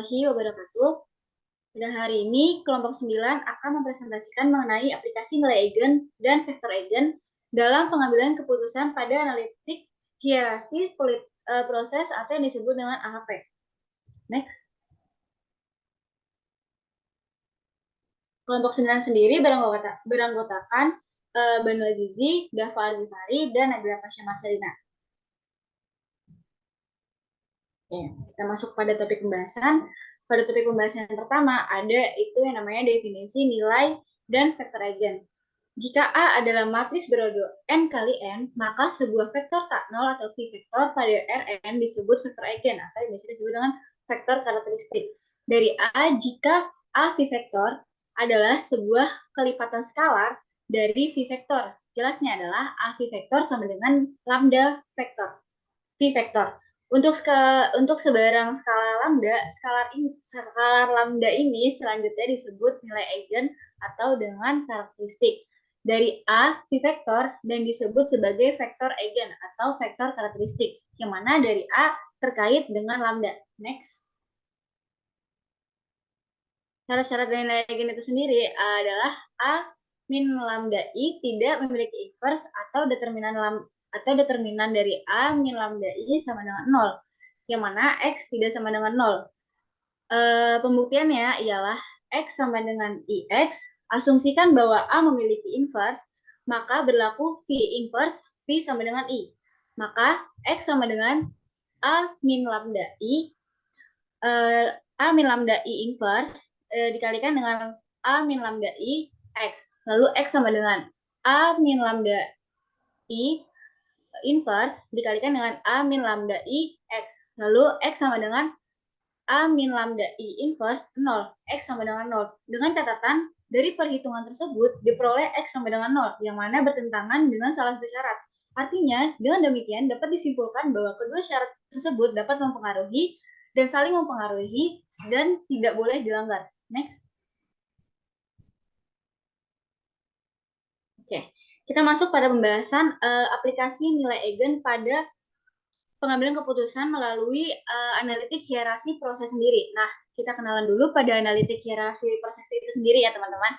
warahmatullahi wabarakatuh. Pada hari ini, kelompok 9 akan mempresentasikan mengenai aplikasi nilai eigen dan vektor eigen dalam pengambilan keputusan pada analitik hierarki proses atau yang disebut dengan AHP. Next. Kelompok 9 sendiri beranggotakan Banu Azizi, Dafa Al-Ghifari, dan Nabila Pasha Marcelina. Kita masuk pada topik pembahasan. Pada topik pembahasan yang pertama ada itu yang namanya definisi nilai dan vektor eigen. Jika A adalah matris berordo n kali n, maka sebuah vektor tak nol atau v-vektor pada Rn disebut vektor eigen atau yang biasa disebut dengan vektor karakteristik. Dari A, jika A v-vektor adalah sebuah kelipatan skalar dari v-vektor. Jelasnya adalah A v-vektor sama dengan lambda vektor v-vektor. Untuk sebarang skala lambda, skalar lambda ini selanjutnya disebut nilai eigen atau dengan karakteristik dari A v-vektor dan disebut sebagai vektor eigen atau vektor karakteristik, yang mana dari A terkait dengan lambda. Next. Syarat-syarat dari nilai eigen itu sendiri adalah A min lambda I tidak memiliki inverse atau determinan dari A min lambda I sama dengan 0, yang mana X tidak sama dengan 0. Pembuktiannya ialah X sama dengan IX, asumsikan bahwa A memiliki inverse, maka berlaku V inverse V sama dengan I. Maka X sama dengan A min lambda I, A min lambda I inverse dikalikan dengan A min lambda I X. Lalu X sama dengan A min lambda I inverse dikalikan dengan A min lambda I X. Lalu X sama dengan A min lambda I inverse 0. X sama dengan 0. Dengan catatan, dari perhitungan tersebut diperoleh X sama dengan 0, yang mana bertentangan dengan salah satu syarat. Artinya, dengan demikian dapat disimpulkan bahwa kedua syarat tersebut dapat mempengaruhi dan saling mempengaruhi dan tidak boleh dilanggar. Next. Oke, kita masuk pada pembahasan aplikasi nilai eigen pada pengambilan keputusan melalui analitik hierarki proses sendiri. Nah, kita kenalan dulu pada analitik hierarki proses itu sendiri ya, teman-teman.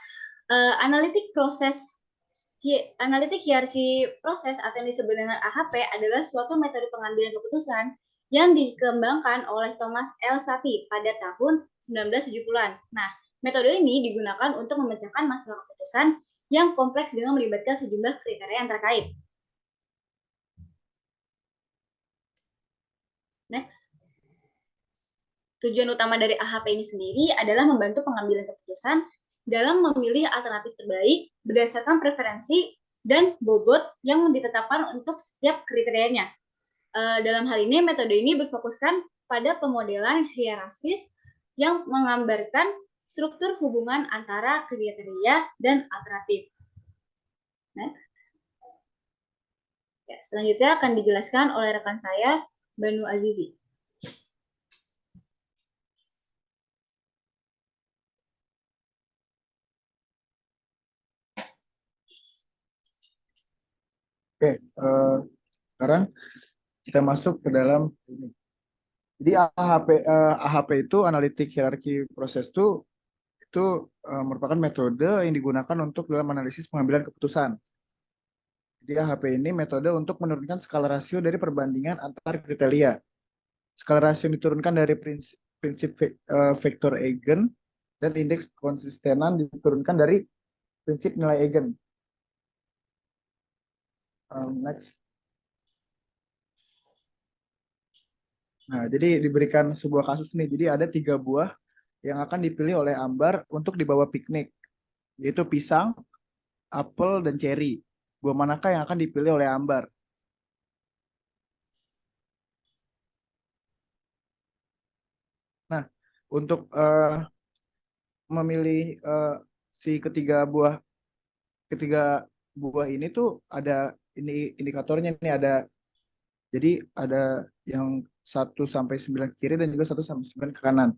Analitik hierarki proses atau yang disebut dengan AHP adalah suatu metode pengambilan keputusan yang dikembangkan oleh Thomas L. Sati pada tahun 1970-an. Nah, metode ini digunakan untuk memecahkan masalah keputusan yang kompleks dengan melibatkan sejumlah kriteria yang terkait. Next. Tujuan utama dari AHP ini sendiri adalah membantu pengambilan keputusan dalam memilih alternatif terbaik berdasarkan preferensi dan bobot yang ditetapkan untuk setiap kriterianya. Dalam hal ini, metode ini berfokuskan pada pemodelan hierarkis yang menggambarkan struktur hubungan antara kriteria dan alternatif. Next. Ya, selanjutnya akan dijelaskan oleh rekan saya, Banu Azizi. Oke, sekarang kita masuk ke dalam ini. Jadi AHP itu analitik hierarki proses itu merupakan metode yang digunakan untuk dalam analisis pengambilan keputusan. Jadi AHP ini metode untuk menurunkan skala rasio dari perbandingan antar kriteria. Skala rasio yang diturunkan dari prinsip vektor eigen dan indeks konsistenan diturunkan dari prinsip nilai eigen. Next. Nah, jadi diberikan sebuah kasus nih. Jadi ada 3 buah yang akan dipilih oleh Ambar untuk dibawa piknik, yaitu pisang, apel, dan ceri. Buah manakah yang akan dipilih oleh Ambar? Nah, untuk memilih si ketiga buah ini tuh ada indikatornya nih, jadi ada yang 1 sampai 9 kiri dan juga 1 sampai 9 ke kanan.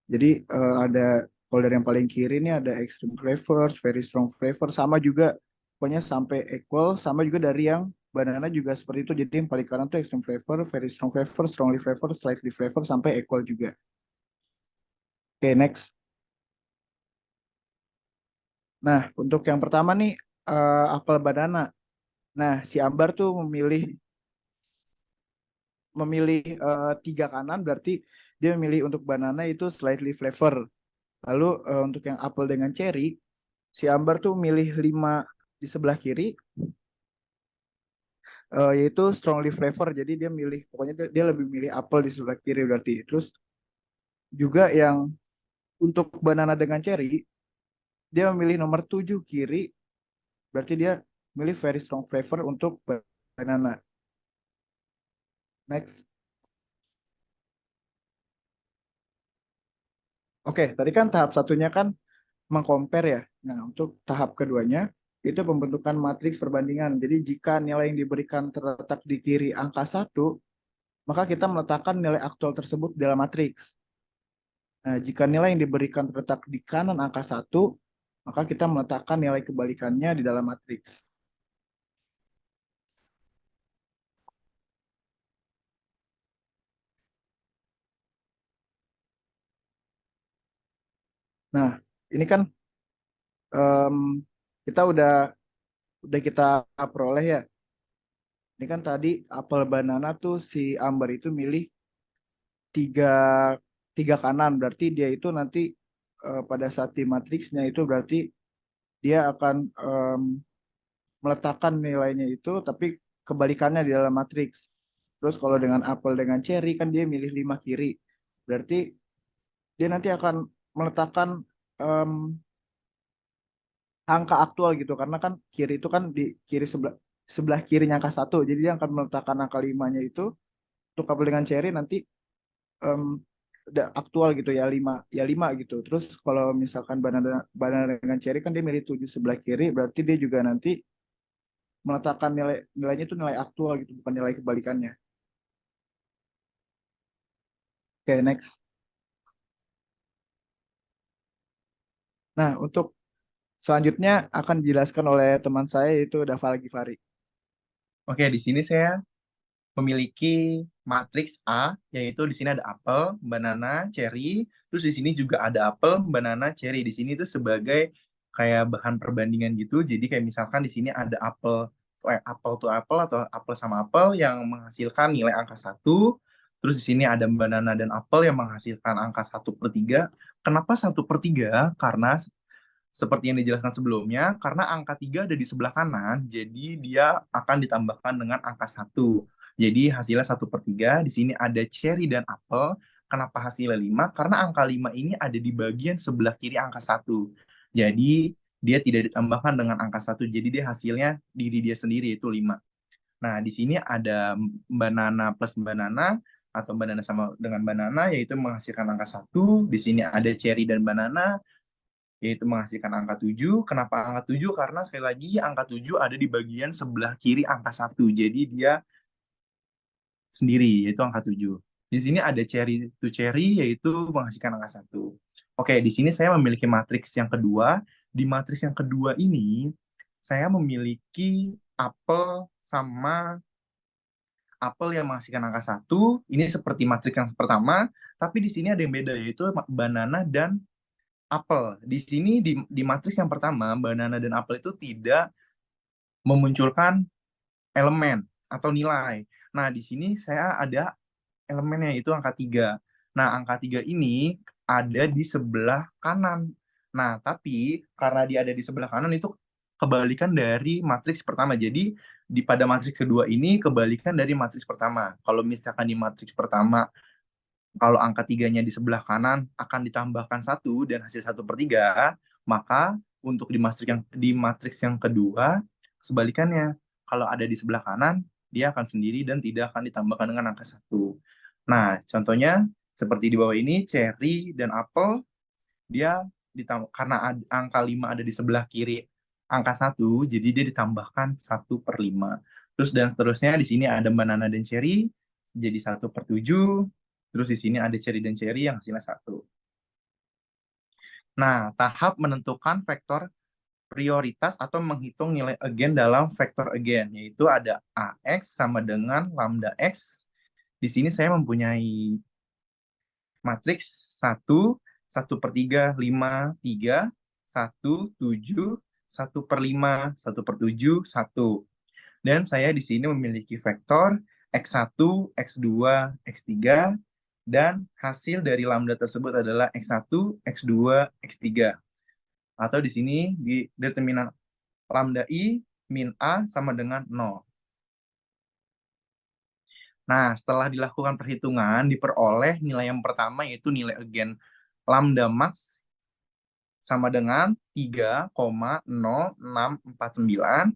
Jadi ada kalau dari yang paling kiri ini ada extreme flavors, very strong flavor, sama juga pokoknya sampai equal, sama juga dari yang banana juga seperti itu. Jadi yang paling kanan tuh extreme flavor, very strong flavor, strongly flavor, slightly flavor, sampai equal juga. Oke, next. Nah, untuk yang pertama nih, apel banana. Nah, si Ambar tuh memilih tiga kanan, berarti dia memilih untuk banana itu slightly flavor. Lalu untuk yang apel dengan cherry, si Ambar tuh milih 5 di sebelah kiri, yaitu strongly flavor. Jadi dia milih, pokoknya dia lebih milih apel di sebelah kiri berarti. Terus juga yang untuk banana dengan cherry, dia memilih nomor 7 kiri, berarti dia milih very strong flavor untuk banana. Next. Oke, tadi kan tahap satunya kan mengcompare ya. Nah, untuk tahap keduanya itu pembentukan matriks perbandingan. Jadi jika nilai yang diberikan terletak di kiri angka 1, maka kita meletakkan nilai aktual tersebut dalam matriks. Nah, jika nilai yang diberikan terletak di kanan angka 1, maka kita meletakkan nilai kebalikannya di dalam matriks. Nah, ini kan em, kita udah kita peroleh ya. Ini kan tadi apel banana tuh si Ambar itu milih tiga tiga kanan, berarti dia itu nanti pada saat di matriksnya itu berarti dia akan meletakkan nilainya itu tapi kebalikannya di dalam matriks. Terus kalau dengan apel dengan cherry kan dia milih 5 kiri, berarti dia nanti akan meletakkan em, angka aktual gitu, karena kan kiri itu kan di kiri sebelah sebelah kirinya angka 1, jadi dia akan meletakkan angka 5-nya itu untuk apel dengan cherry nanti em, udah aktual gitu ya 5 ya 5 gitu. Terus kalau misalkan banana banana dengan cherry kan dia milih 7 sebelah kiri, berarti dia juga nanti meletakkan nilainya itu nilai aktual gitu, bukan nilai kebalikannya. Oke, next. Nah, untuk selanjutnya akan dijelaskan oleh teman saya yaitu Daval Gifari. Oke, di sini saya memiliki matriks A, yaitu di sini ada apel, banana, cherry, terus di sini juga ada apel, banana, cherry. Di sini itu sebagai kayak bahan perbandingan gitu. Jadi kayak misalkan di sini ada apel to apel atau apel sama apel yang menghasilkan nilai angka 1. Terus di sini ada banana dan apel yang menghasilkan angka 1/3. Kenapa 1/3? Karena seperti yang dijelaskan sebelumnya, karena angka 3 ada di sebelah kanan, jadi dia akan ditambahkan dengan angka 1. Jadi hasilnya 1/3. Di sini ada cherry dan apel. Kenapa hasilnya 5? Karena angka 5 ini ada di bagian sebelah kiri angka 1. Jadi dia tidak ditambahkan dengan angka 1. Jadi dia hasilnya diri dia sendiri, yaitu 5. Nah, di sini ada banana plus banana, atau banana sama dengan banana, yaitu menghasilkan angka 1. Di sini ada cherry dan banana, yaitu menghasilkan angka 7. Kenapa angka 7? Karena sekali lagi angka 7 ada di bagian sebelah kiri angka 1. Jadi dia sendiri, yaitu angka 7. Di sini ada cherry to cherry, yaitu menghasilkan angka 1. Oke, di sini saya memiliki matriks yang kedua. Di matriks yang kedua ini, saya memiliki apel sama apel yang menghasilkan angka 1. Ini seperti matriks yang pertama, tapi di sini ada yang beda, yaitu banana dan apel. Di sini di matriks yang pertama, banana dan apel itu tidak memunculkan elemen atau nilai. Nah, di sini saya ada elemennya, yaitu angka 3. Nah, angka 3 ini ada di sebelah kanan. Nah, tapi karena dia ada di sebelah kanan itu kebalikan dari matriks pertama. Jadi pada matriks kedua ini kebalikan dari matriks pertama. Kalau misalkan di matriks pertama, kalau angka 3-nya di sebelah kanan akan ditambahkan 1 dan hasil 1/3, maka untuk di matriks yang kedua, sebalikannya. Kalau ada di sebelah kanan, dia akan sendiri dan tidak akan ditambahkan dengan angka 1. Nah, contohnya seperti di bawah ini, cherry dan apel, dia karena angka 5 ada di sebelah kiri angka 1, jadi dia ditambahkan 1/5. Terus dan seterusnya, di sini ada banana dan cherry, jadi 1/7. Terus di sini ada cherry dan cherry yang hasilnya 1. Nah, tahap menentukan vektor prioritas atau menghitung nilai again dalam vektor again, yaitu ada AX sama dengan lambda X. Di sini saya mempunyai matriks 1, 1/3, 5, 3, 1, 7, 1/5, 1/7, 1. Dan saya di sini memiliki vektor X1, X2, X3, dan hasil dari lambda tersebut adalah X1, X2, X3. Atau di sini di determinan lambda I min A sama dengan 0. Nah, setelah dilakukan perhitungan, diperoleh nilai yang pertama yaitu nilai eugen lambda max sama dengan 3,0649.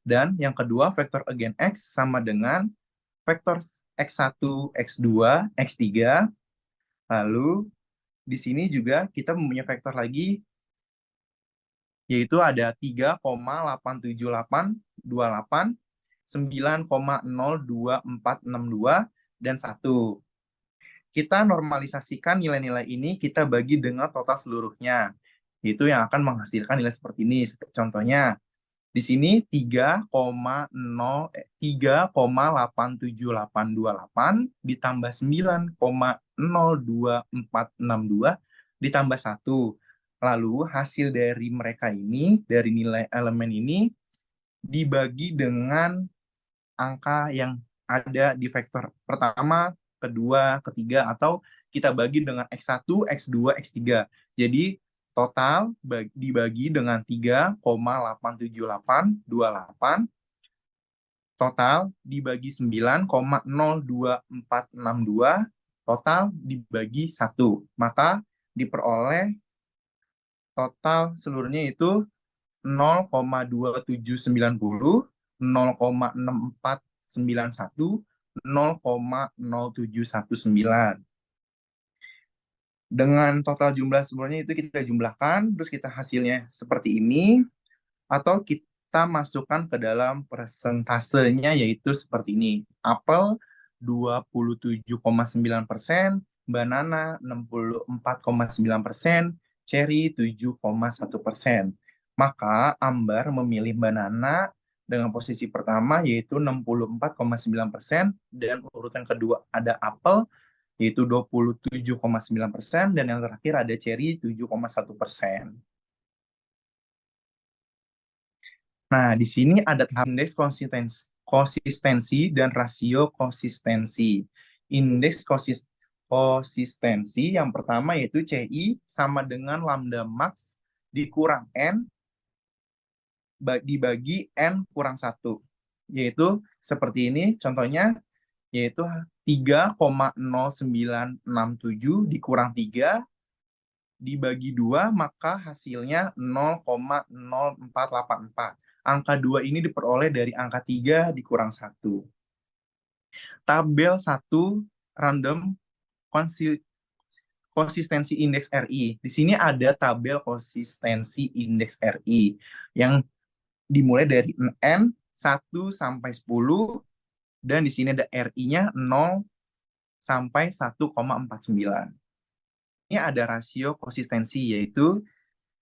Dan yang kedua, vektor eugen X sama dengan vektor X1, X2, X3. Lalu di sini juga kita mempunyai vektor lagi, yaitu ada 3,87828, 9,02462, dan 1. Kita normalisasikan nilai-nilai ini, kita bagi dengan total seluruhnya. Itu yang akan menghasilkan nilai seperti ini. Contohnya, di sini 3,87828 ditambah 9,02462 ditambah 1. Lalu hasil dari mereka ini, dari nilai elemen ini, dibagi dengan angka yang ada di vektor pertama, kedua, ketiga, atau kita bagi dengan X1, X2, X3. Jadi total dibagi dengan 3,87828, total dibagi 9,02462, total dibagi 1. Maka diperoleh total seluruhnya itu 0,2790, 0,6491, 0,0719. Dengan total jumlah semuanya itu kita jumlahkan, terus kita hasilnya seperti ini, atau kita masukkan ke dalam persentasenya, yaitu seperti ini. Apel 27,9%, banana 64,9%, cherry 7,1%. Maka Ambar memilih banana dengan posisi pertama yaitu 64,9%, dan urutan kedua ada apel yaitu 27,9%, dan yang terakhir ada cherry 7,1%. Nah, di sini ada tahap indeks konsistensi dan rasio konsistensi. Indeks konsistensi yang pertama yaitu CI sama dengan lambda max dikurang N dibagi N kurang 1. Yaitu seperti ini, contohnya yaitu 3,0967 dikurang 3 dibagi 2, maka hasilnya 0,0484. Angka 2 ini diperoleh dari angka 3 dikurang 1. Tabel 1 random konsistensi indeks RI. Di sini ada tabel konsistensi indeks RI yang dimulai dari N 1 sampai 10, dan di sini ada RI-nya 0 sampai 1,49. Ini ada rasio konsistensi, yaitu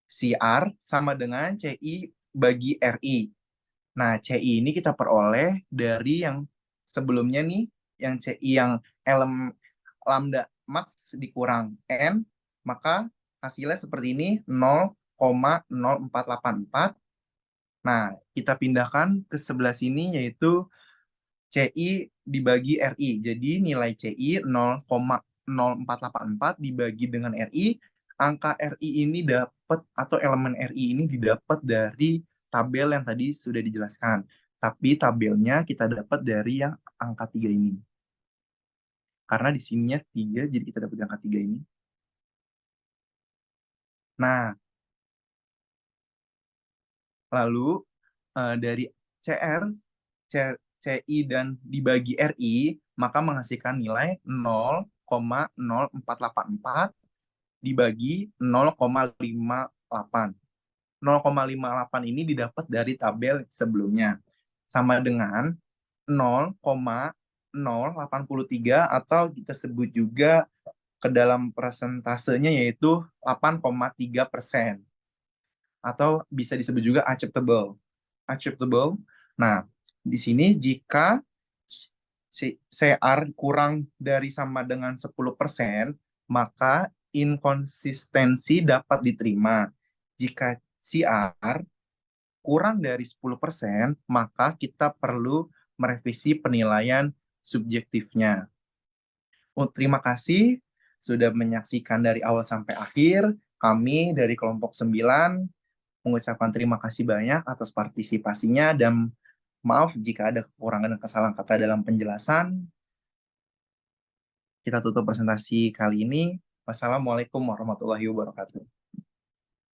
CR sama dengan CI bagi RI. Nah, CI ini kita peroleh dari yang sebelumnya nih, yang CI yang lambda max dikurang N, maka hasilnya seperti ini, 0,0484. Nah, kita pindahkan ke sebelah sini, yaitu CI dibagi RI. Jadi nilai CI 0,0484 dibagi dengan RI. Angka RI ini dapat, atau elemen RI ini didapat dari tabel yang tadi sudah dijelaskan. Tapi tabelnya kita dapat dari yang angka 3 ini. Karena di sininya 3, jadi kita dapat angka 3 ini. Nah, lalu dari CI dan dibagi RI, maka menghasilkan nilai 0,0484 dibagi 0,58. 0,58 ini didapat dari tabel sebelumnya. Sama dengan 0,083, atau kita sebut juga ke dalam persentasenya yaitu 8,3%. Atau bisa disebut juga acceptable. Nah, di sini jika CR kurang dari sama dengan 10%, maka inkonsistensi dapat diterima. Jika CR kurang dari 10%, maka kita perlu merevisi penilaian subjektifnya. Terima kasih sudah menyaksikan dari awal sampai akhir. Kami dari kelompok 9 mengucapkan terima kasih banyak atas partisipasinya dan maaf jika ada kekurangan dan kesalahan kata dalam penjelasan. Kita tutup presentasi kali ini. Wassalamualaikum warahmatullahi wabarakatuh.